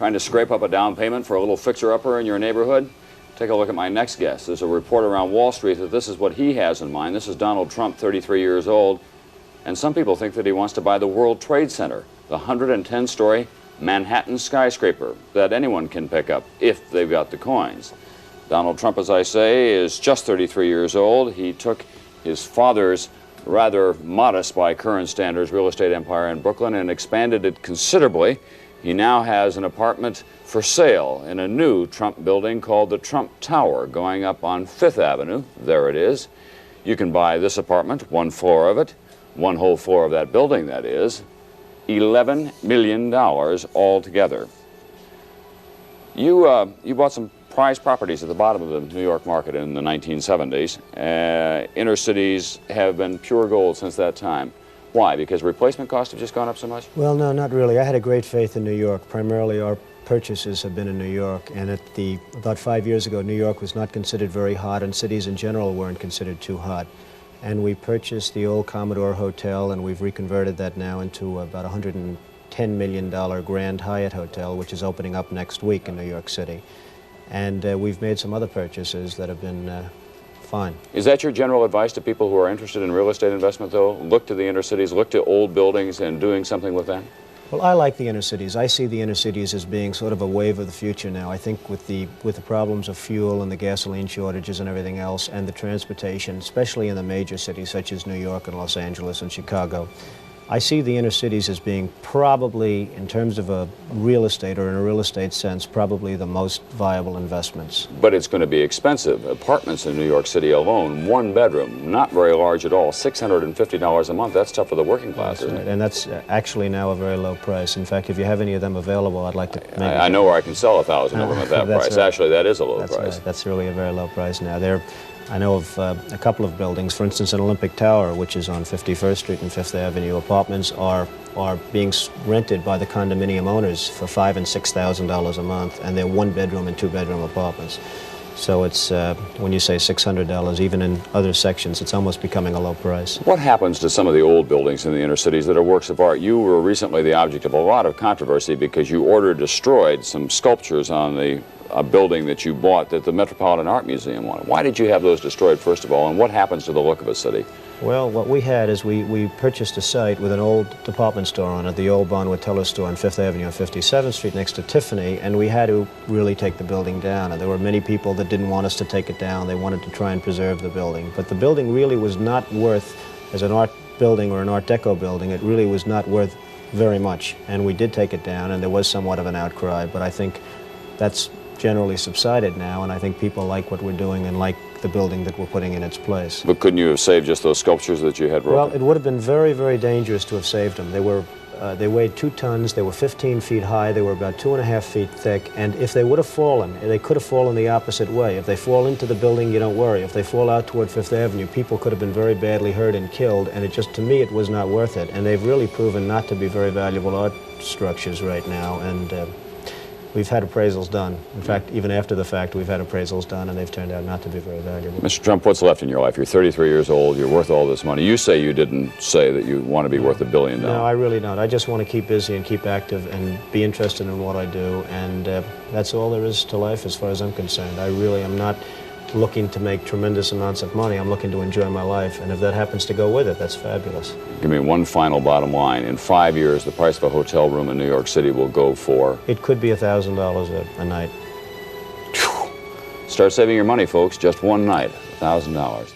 Trying to scrape up a down payment for a little fixer-upper in your neighborhood? Take a look at my next guest. There's a report around Wall Street that this is what he has in mind. This is Donald Trump, 33 years old, and some people think that he wants to buy the World Trade Center, the 110-story Manhattan skyscraper that anyone can pick up if they've got the coins. Donald Trump, as I say, is just 33 years old. He took his father's rather modest by current standards real estate empire in Brooklyn and expanded it considerably. He now has an apartment for sale in a new Trump building called the Trump Tower going up on 5th Avenue. There it is. You can buy this apartment, one floor of it, one whole floor of that building, that is, $11 million altogether. You bought some prized properties at the bottom of the New York market in the 1970s. Inner cities have been pure gold since that time. Why? Because replacement costs have just gone up so much? Well, no, not really. I had a great faith in New York. Primarily, our purchases have been in New York. And about 5 years ago, New York was not considered very hot, and cities in general weren't considered too hot. And we purchased the old Commodore Hotel, and we've reconverted that now into about $110 million Grand Hyatt Hotel, which is opening up next week in New York City. And we've made some other purchases that have been fine. Is that your general advice to people who are interested in real estate investment, though? Look to the inner cities, look to old buildings and doing something with them? Well, I like the inner cities. I see the inner cities as being sort of a wave of the future now. I think with the problems of fuel and the gasoline shortages and everything else, and the transportation, especially in the major cities such as New York and Los Angeles and Chicago, I see the inner cities as being probably, in terms of a real estate or in a real estate sense, probably the most viable investments. But it's going to be expensive. Apartments in New York City alone, one bedroom, not very large at all, $650 a month. That's tough for the working class, isn't it? And that's actually now a very low price. In fact, if you have any of them available, I'd like to maybe... I know where I can sell 1,000 of them at that price. Right. Actually, that is a low That's price. Right. That's really a very low price now. I know of a couple of buildings, for instance, an Olympic Tower, which is on 51st Street and 5th Avenue. Apartments are being rented by the condominium owners for $5,000 and $6,000 a month, and they're one-bedroom and two-bedroom apartments. So it's, when you say $600, even in other sections, it's almost becoming a low price. What happens to some of the old buildings in the inner cities that are works of art? You were recently the object of a lot of controversy because you destroyed some sculptures on a building that you bought that the Metropolitan Art Museum wanted. Why did you have those destroyed, first of all, and what happens to the look of a city? Well, what we had is we purchased a site with an old department store on it, the old Bonwit Teller store on 5th Avenue and 57th Street next to Tiffany, and we had to really take the building down. And there were many people that didn't want us to take it down. They wanted to try and preserve the building. But the building really was not worth, as an art building or an Art Deco building, it really was not worth very much. And we did take it down, and there was somewhat of an outcry, but I think that's generally subsided now, and I think people like what we're doing and like the building that we're putting in its place. But couldn't you have saved just those sculptures that you had broken? Well, it would have been very, very dangerous to have saved them. They weighed 2 tons, they were 15 feet high, they were about 2.5 feet thick, and if they would have fallen, they could have fallen the opposite way. If they fall into the building, you don't worry. If they fall out toward 5th Avenue, people could have been very badly hurt and killed, and to me, it was not worth it. And they've really proven not to be very valuable art structures right now, and we've had appraisals done. In fact, even after the fact, we've had appraisals done, and they've turned out not to be very valuable. Mr. Trump, what's left in your life? You're 33 years old. You're worth all this money. You say you didn't say that you want to be worth $1 billion. No, I really don't. I just want to keep busy and keep active and be interested in what I do, and that's all there is to life as far as I'm concerned. I really am not looking to make tremendous amounts of money. I'm looking to enjoy my life, and if that happens to go with it, that's fabulous. Give me one final bottom line. In 5 years, the price of a hotel room in New York City will go for? It could be $1,000 a night. Start saving your money, folks. Just one night, $1,000.